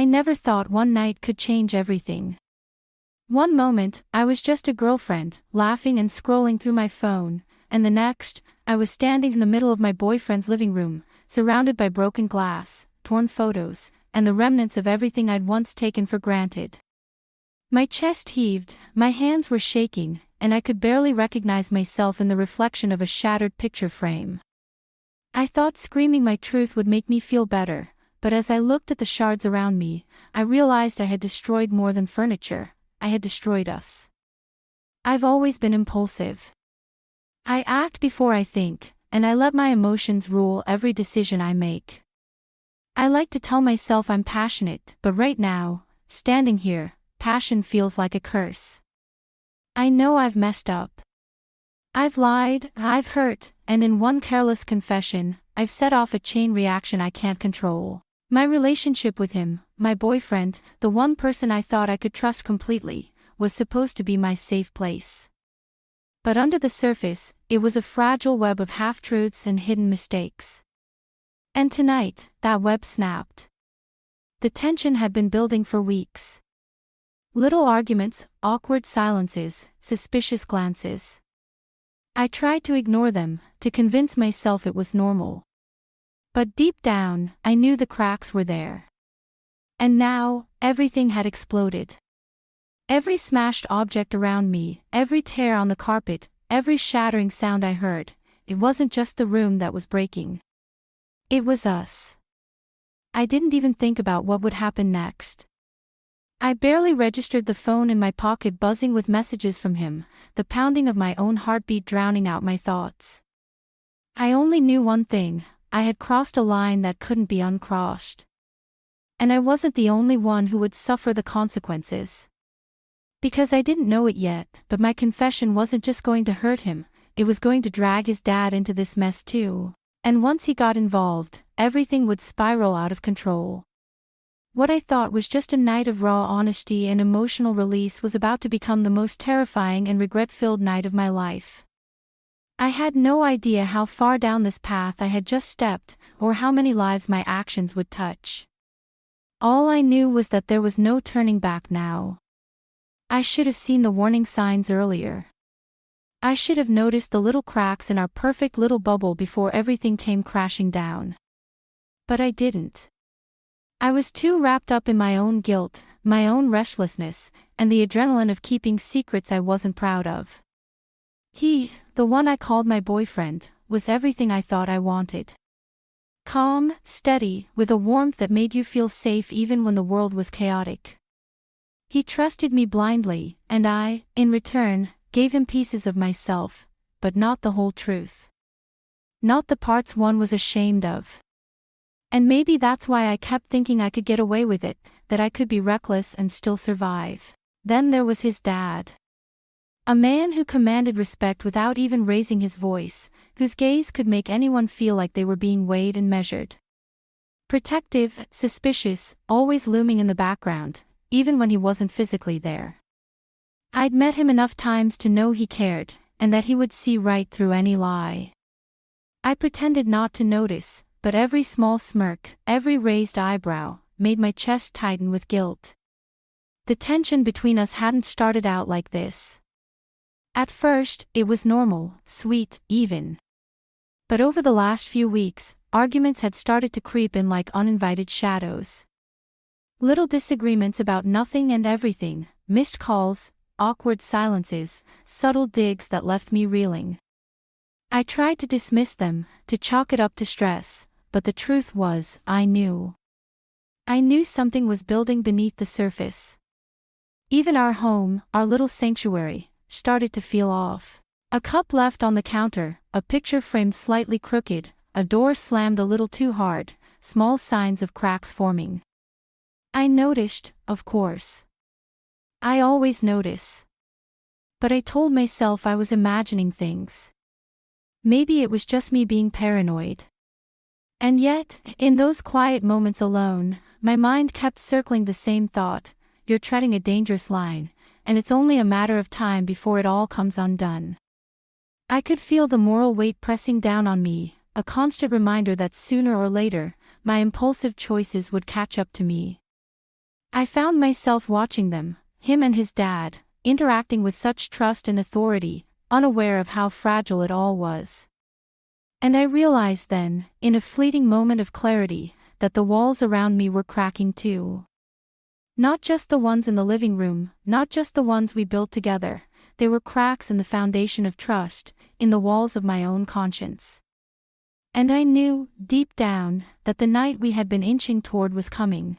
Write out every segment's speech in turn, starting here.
I never thought one night could change everything. One moment, I was just a girlfriend, laughing and scrolling through my phone, and the next, I was standing in the middle of my boyfriend's living room, surrounded by broken glass, torn photos, and the remnants of everything I'd once taken for granted. My chest heaved, my hands were shaking, and I could barely recognize myself in the reflection of a shattered picture frame. I thought screaming my truth would make me feel better, but as I looked at the shards around me, I realized I had destroyed more than furniture. I had destroyed us. I've always been impulsive. I act before I think, and I let my emotions rule every decision I make. I like to tell myself I'm passionate, but right now, standing here, passion feels like a curse. I know I've messed up. I've lied, I've hurt, and in one careless confession, I've set off a chain reaction I can't control. My relationship with him, my boyfriend, the one person I thought I could trust completely, was supposed to be my safe place. But under the surface, it was a fragile web of half-truths and hidden mistakes. And tonight, that web snapped. The tension had been building for weeks. Little arguments, awkward silences, suspicious glances. I tried to ignore them, to convince myself it was normal. But deep down, I knew the cracks were there. And now, everything had exploded. Every smashed object around me, every tear on the carpet, every shattering sound I heard, it wasn't just the room that was breaking. It was us. I didn't even think about what would happen next. I barely registered the phone in my pocket buzzing with messages from him, the pounding of my own heartbeat drowning out my thoughts. I only knew one thing: I had crossed a line that couldn't be uncrossed. And I wasn't the only one who would suffer the consequences. Because I didn't know it yet, but my confession wasn't just going to hurt him, it was going to drag his dad into this mess too. And once he got involved, everything would spiral out of control. What I thought was just a night of raw honesty and emotional release was about to become the most terrifying and regret-filled night of my life. I had no idea how far down this path I had just stepped, or how many lives my actions would touch. All I knew was that there was no turning back now. I should have seen the warning signs earlier. I should have noticed the little cracks in our perfect little bubble before everything came crashing down. But I didn't. I was too wrapped up in my own guilt, my own restlessness, and the adrenaline of keeping secrets I wasn't proud of. He, the one I called my boyfriend, was everything I thought I wanted. Calm, steady, with a warmth that made you feel safe even when the world was chaotic. He trusted me blindly, and I, in return, gave him pieces of myself, but not the whole truth. Not the parts one was ashamed of. And maybe that's why I kept thinking I could get away with it, that I could be reckless and still survive. Then there was his dad. A man who commanded respect without even raising his voice, whose gaze could make anyone feel like they were being weighed and measured. Protective, suspicious, always looming in the background, even when he wasn't physically there. I'd met him enough times to know he cared, and that he would see right through any lie. I pretended not to notice, but every small smirk, every raised eyebrow, made my chest tighten with guilt. The tension between us hadn't started out like this. At first, it was normal, sweet, even. But over the last few weeks, arguments had started to creep in like uninvited shadows. Little disagreements about nothing and everything, missed calls, awkward silences, subtle digs that left me reeling. I tried to dismiss them, to chalk it up to stress, but the truth was, I knew. I knew something was building beneath the surface. Even our home, our little sanctuary, started to feel off. A cup left on the counter, a picture frame slightly crooked, a door slammed a little too hard, small signs of cracks forming. I noticed, of course. I always notice. But I told myself I was imagining things. Maybe it was just me being paranoid. And yet, in those quiet moments alone, my mind kept circling the same thought: you're treading a dangerous line, and it's only a matter of time before it all comes undone. I could feel the moral weight pressing down on me, a constant reminder that sooner or later, my impulsive choices would catch up to me. I found myself watching them, him and his dad, interacting with such trust and authority, unaware of how fragile it all was. And I realized then, in a fleeting moment of clarity, that the walls around me were cracking too. Not just the ones in the living room, not just the ones we built together, they were cracks in the foundation of trust, in the walls of my own conscience. And I knew, deep down, that the night we had been inching toward was coming.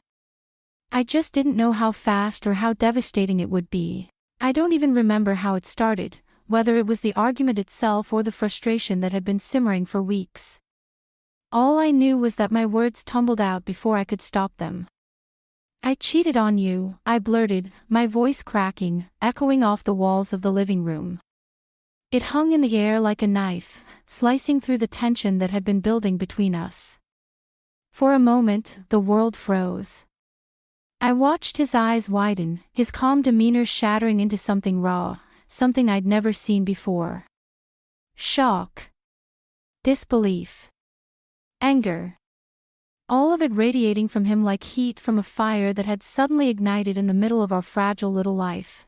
I just didn't know how fast or how devastating it would be. I don't even remember how it started, whether it was the argument itself or the frustration that had been simmering for weeks. All I knew was that my words tumbled out before I could stop them. "I cheated on you," I blurted, my voice cracking, echoing off the walls of the living room. It hung in the air like a knife, slicing through the tension that had been building between us. For a moment, the world froze. I watched his eyes widen, his calm demeanor shattering into something raw, something I'd never seen before. Shock. Disbelief. Anger. All of it radiating from him like heat from a fire that had suddenly ignited in the middle of our fragile little life.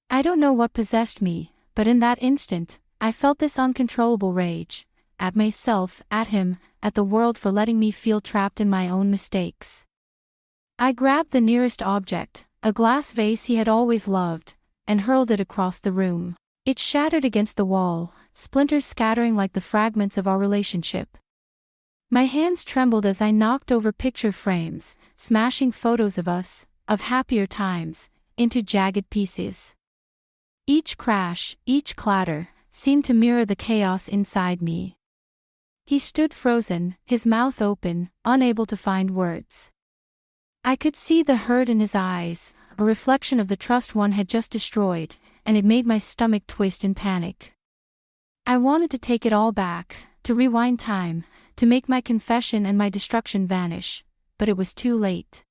I don't know what possessed me, but in that instant, I felt this uncontrollable rage, at myself, at him, at the world for letting me feel trapped in my own mistakes. I grabbed the nearest object, a glass vase he had always loved, and hurled it across the room. It shattered against the wall, splinters scattering like the fragments of our relationship. My hands trembled as I knocked over picture frames, smashing photos of us, of happier times, into jagged pieces. Each crash, each clatter, seemed to mirror the chaos inside me. He stood frozen, his mouth open, unable to find words. I could see the hurt in his eyes, a reflection of the trust one had just destroyed, and it made my stomach twist in panic. I wanted to take it all back, to rewind time, to make my confession and my destruction vanish, but it was too late.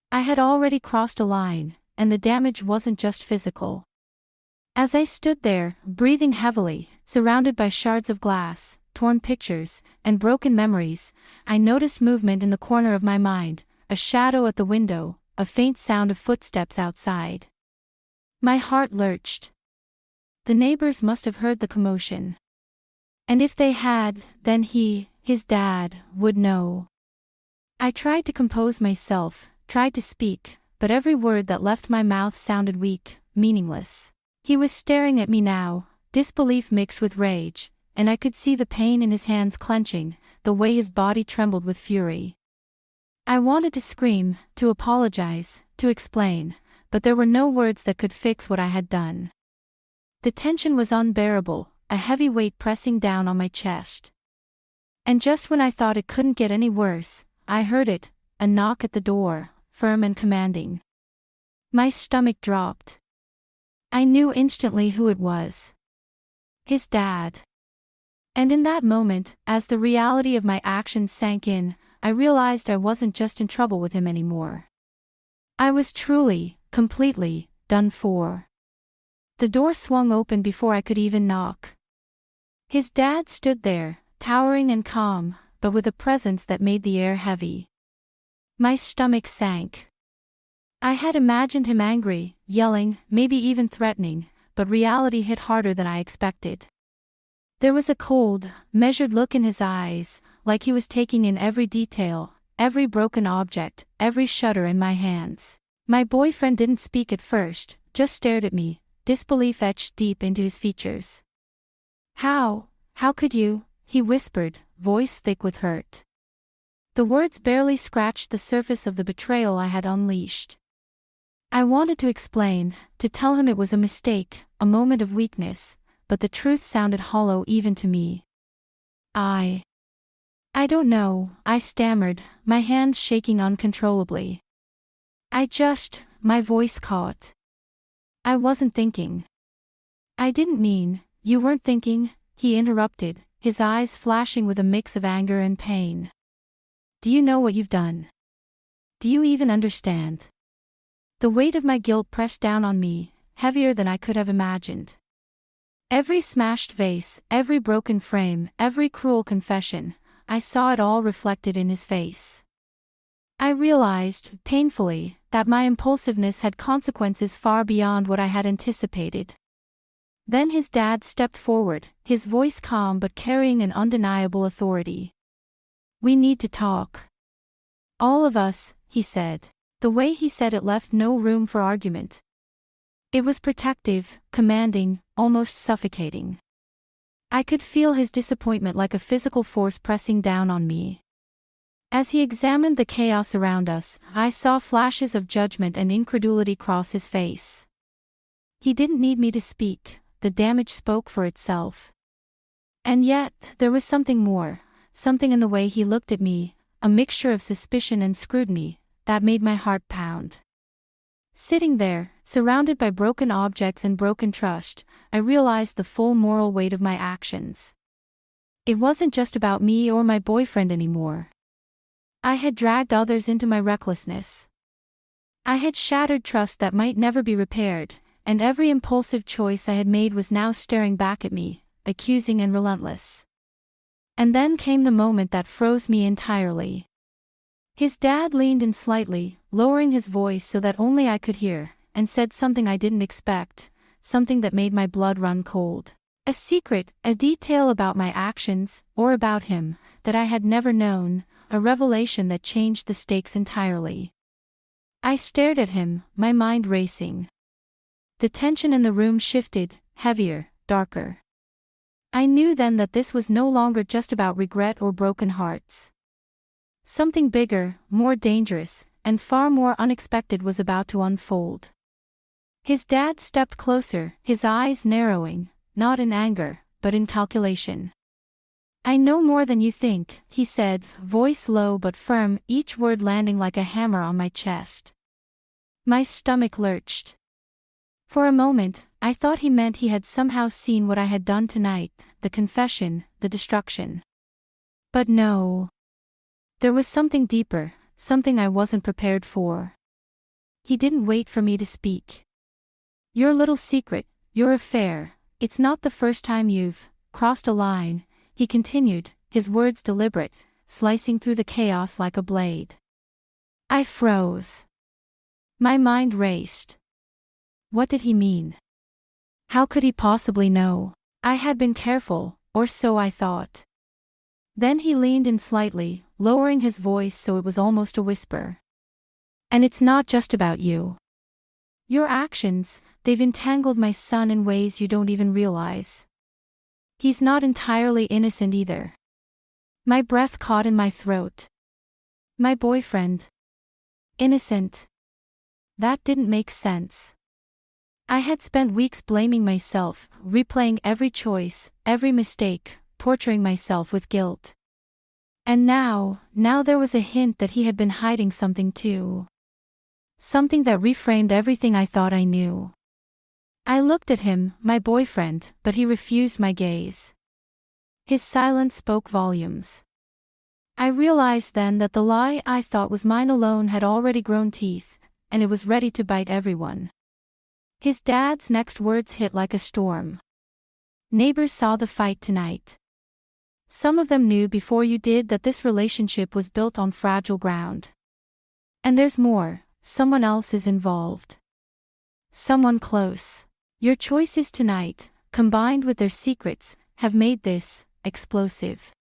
I had already crossed a line, and the damage wasn't just physical. As I stood there, breathing heavily, surrounded by shards of glass, torn pictures, and broken memories, I noticed movement in the corner of my mind, a shadow at the window, a faint sound of footsteps outside. My heart lurched. The neighbors must have heard the commotion. And if they had, then his dad, would know. I tried to compose myself, tried to speak, but every word that left my mouth sounded weak, meaningless. He was staring at me now, disbelief mixed with rage, and I could see the pain in his hands clenching, the way his body trembled with fury. I wanted to scream, to apologize, to explain, but there were no words that could fix what I had done. The tension was unbearable, a heavy weight pressing down on my chest. And just when I thought it couldn't get any worse, I heard it, a knock at the door, firm and commanding. My stomach dropped. I knew instantly who it was. His dad. And in that moment, as the reality of my actions sank in, I realized I wasn't just in trouble with him anymore. I was truly, completely, done for. The door swung open before I could even knock. His dad stood there, towering and calm, but with a presence that made the air heavy. My stomach sank. I had imagined him angry, yelling, maybe even threatening, but reality hit harder than I expected. There was a cold, measured look in his eyes, like he was taking in every detail, every broken object, every shudder in my hands. My boyfriend didn't speak at first, just stared at me, disbelief etched deep into his features. How could you?" he whispered, voice thick with hurt. The words barely scratched the surface of the betrayal I had unleashed. I wanted to explain, to tell him it was a mistake, a moment of weakness, but the truth sounded hollow even to me. I don't know," I stammered, my hands shaking uncontrollably. My voice caught. "I wasn't thinking." "I didn't mean, you weren't thinking," he interrupted, his eyes flashing with a mix of anger and pain. "Do you know what you've done? Do you even understand?" The weight of my guilt pressed down on me, heavier than I could have imagined. Every smashed vase, every broken frame, every cruel confession, I saw it all reflected in his face. I realized, painfully, that my impulsiveness had consequences far beyond what I had anticipated. Then his dad stepped forward, his voice calm but carrying an undeniable authority. "We need to talk. All of us," he said. The way he said it left no room for argument. It was protective, commanding, almost suffocating. I could feel his disappointment like a physical force pressing down on me. As he examined the chaos around us, I saw flashes of judgment and incredulity cross his face. He didn't need me to speak, the damage spoke for itself. And yet, there was something more, something in the way he looked at me, a mixture of suspicion and scrutiny, that made my heart pound. Sitting there, surrounded by broken objects and broken trust, I realized the full moral weight of my actions. It wasn't just about me or my boyfriend anymore. I had dragged others into my recklessness. I had shattered trust that might never be repaired, and every impulsive choice I had made was now staring back at me, accusing and relentless. And then came the moment that froze me entirely. His dad leaned in slightly, lowering his voice so that only I could hear, and said something I didn't expect, something that made my blood run cold. A secret, a detail about my actions, or about him, that I had never known, a revelation that changed the stakes entirely. I stared at him, my mind racing. The tension in the room shifted, heavier, darker. I knew then that this was no longer just about regret or broken hearts. Something bigger, more dangerous, and far more unexpected was about to unfold. His dad stepped closer, his eyes narrowing, not in anger, but in calculation. "I know more than you think," he said, voice low but firm, each word landing like a hammer on my chest. My stomach lurched. For a moment, I thought he meant he had somehow seen what I had done tonight, the confession, the destruction. But no. There was something deeper, something I wasn't prepared for. He didn't wait for me to speak. "Your little secret, your affair, it's not the first time you've crossed a line," he continued, his words deliberate, slicing through the chaos like a blade. I froze. My mind raced. What did he mean? How could he possibly know? I had been careful, or so I thought. Then he leaned in slightly, lowering his voice so it was almost a whisper. "And it's not just about you. Your actions, they've entangled my son in ways you don't even realize. He's not entirely innocent either." My breath caught in my throat. My boyfriend. Innocent. That didn't make sense. I had spent weeks blaming myself, replaying every choice, every mistake, torturing myself with guilt. And now there was a hint that he had been hiding something too. Something that reframed everything I thought I knew. I looked at him, my boyfriend, but he refused my gaze. His silence spoke volumes. I realized then that the lie I thought was mine alone had already grown teeth, and it was ready to bite everyone. His dad's next words hit like a storm. "Neighbors saw the fight tonight. Some of them knew before you did that this relationship was built on fragile ground. And there's more, someone else is involved. Someone close. Your choices tonight, combined with their secrets, have made this explosive."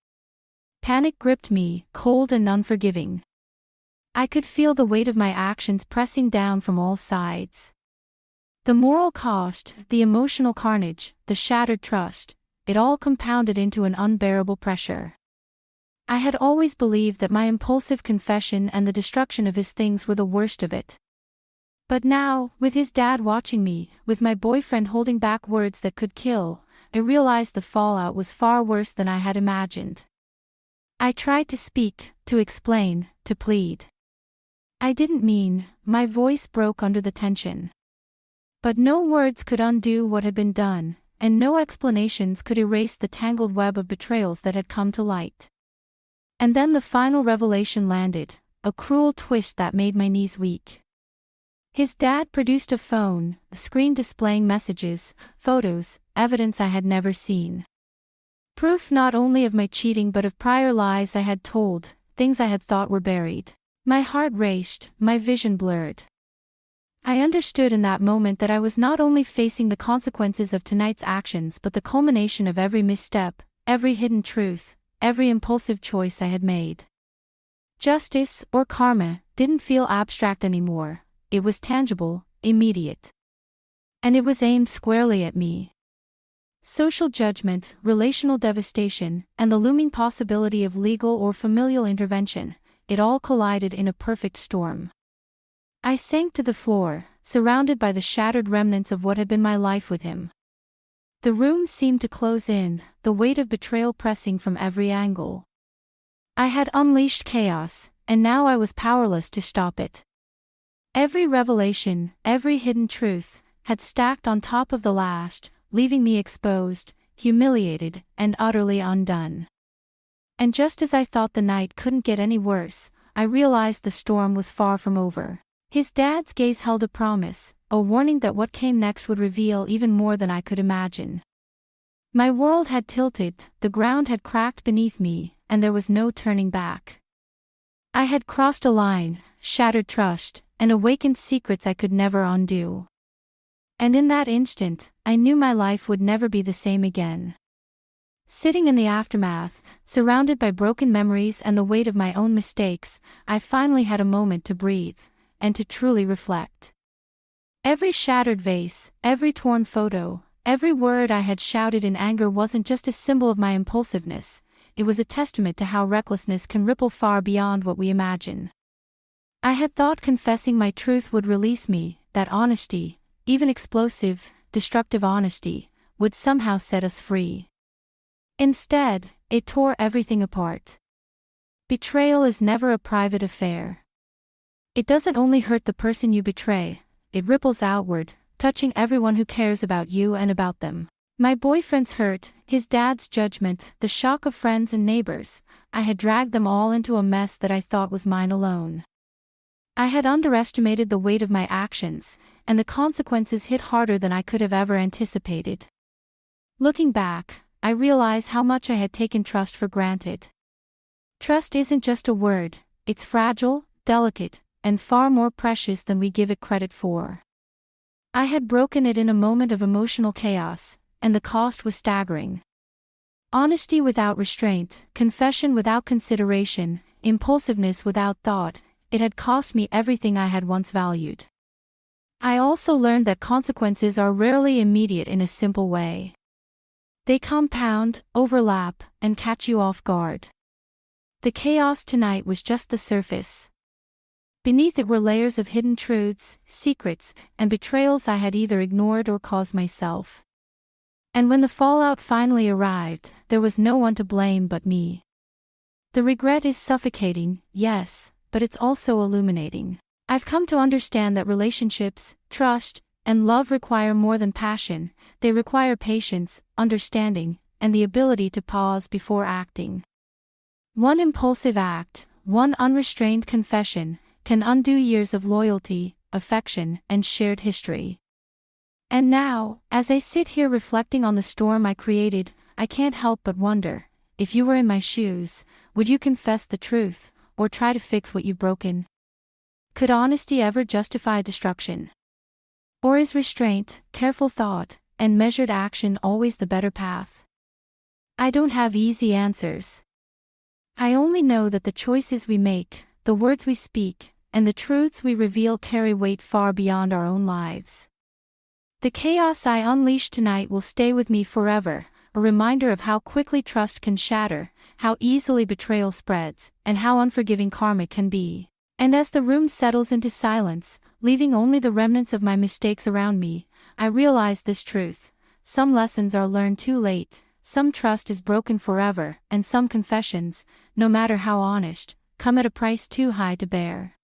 Panic gripped me, cold and unforgiving. I could feel the weight of my actions pressing down from all sides. The moral cost, the emotional carnage, the shattered trust, it all compounded into an unbearable pressure. I had always believed that my impulsive confession and the destruction of his things were the worst of it. But now, with his dad watching me, with my boyfriend holding back words that could kill, I realized the fallout was far worse than I had imagined. I tried to speak, to explain, to plead. I didn't mean, my voice broke under the tension. But no words could undo what had been done, and no explanations could erase the tangled web of betrayals that had come to light. And then the final revelation landed, a cruel twist that made my knees weak. His dad produced a phone, a screen displaying messages, photos, evidence I had never seen. Proof not only of my cheating but of prior lies I had told, things I had thought were buried. My heart raced, my vision blurred. I understood in that moment that I was not only facing the consequences of tonight's actions but the culmination of every misstep, every hidden truth, every impulsive choice I had made. Justice, or karma, didn't feel abstract anymore. It was tangible, immediate. And it was aimed squarely at me. Social judgment, relational devastation, and the looming possibility of legal or familial intervention, it all collided in a perfect storm. I sank to the floor, surrounded by the shattered remnants of what had been my life with him. The room seemed to close in, the weight of betrayal pressing from every angle. I had unleashed chaos, and now I was powerless to stop it. Every revelation, every hidden truth, had stacked on top of the last, leaving me exposed, humiliated, and utterly undone. And just as I thought the night couldn't get any worse, I realized the storm was far from over. His dad's gaze held a promise, a warning that what came next would reveal even more than I could imagine. My world had tilted, the ground had cracked beneath me, and there was no turning back. I had crossed a line, shattered trust, and awakened secrets I could never undo. And in that instant, I knew my life would never be the same again. Sitting in the aftermath, surrounded by broken memories and the weight of my own mistakes, I finally had a moment to breathe, and to truly reflect. Every shattered vase, every torn photo, every word I had shouted in anger wasn't just a symbol of my impulsiveness, it was a testament to how recklessness can ripple far beyond what we imagine. I had thought confessing my truth would release me, that honesty, even explosive, destructive honesty, would somehow set us free. Instead, it tore everything apart. Betrayal is never a private affair. It doesn't only hurt the person you betray, it ripples outward, touching everyone who cares about you and about them. My boyfriend's hurt, his dad's judgment, the shock of friends and neighbors, I had dragged them all into a mess that I thought was mine alone. I had underestimated the weight of my actions, and the consequences hit harder than I could have ever anticipated. Looking back, I realize how much I had taken trust for granted. Trust isn't just a word, it's fragile, delicate, and far more precious than we give it credit for. I had broken it in a moment of emotional chaos, and the cost was staggering. Honesty without restraint, confession without consideration, impulsiveness without thought, it had cost me everything I had once valued. I also learned that consequences are rarely immediate in a simple way. They compound, overlap, and catch you off guard. The chaos tonight was just the surface. Beneath it were layers of hidden truths, secrets, and betrayals I had either ignored or caused myself. And when the fallout finally arrived, there was no one to blame but me. The regret is suffocating, yes, but it's also illuminating. I've come to understand that relationships, trust, and love require more than passion, they require patience, understanding, and the ability to pause before acting. One impulsive act, one unrestrained confession, can undo years of loyalty, affection, and shared history. And now, as I sit here reflecting on the storm I created, I can't help but wonder, if you were in my shoes, would you confess the truth, or try to fix what you've broken? Could honesty ever justify destruction? Or is restraint, careful thought, and measured action always the better path? I don't have easy answers. I only know that the choices we make, the words we speak, and the truths we reveal carry weight far beyond our own lives. The chaos I unleashed tonight will stay with me forever, a reminder of how quickly trust can shatter, how easily betrayal spreads, and how unforgiving karma can be. And as the room settles into silence, leaving only the remnants of my mistakes around me, I realize this truth: some lessons are learned too late, some trust is broken forever, and some confessions, no matter how honest, come at a price too high to bear.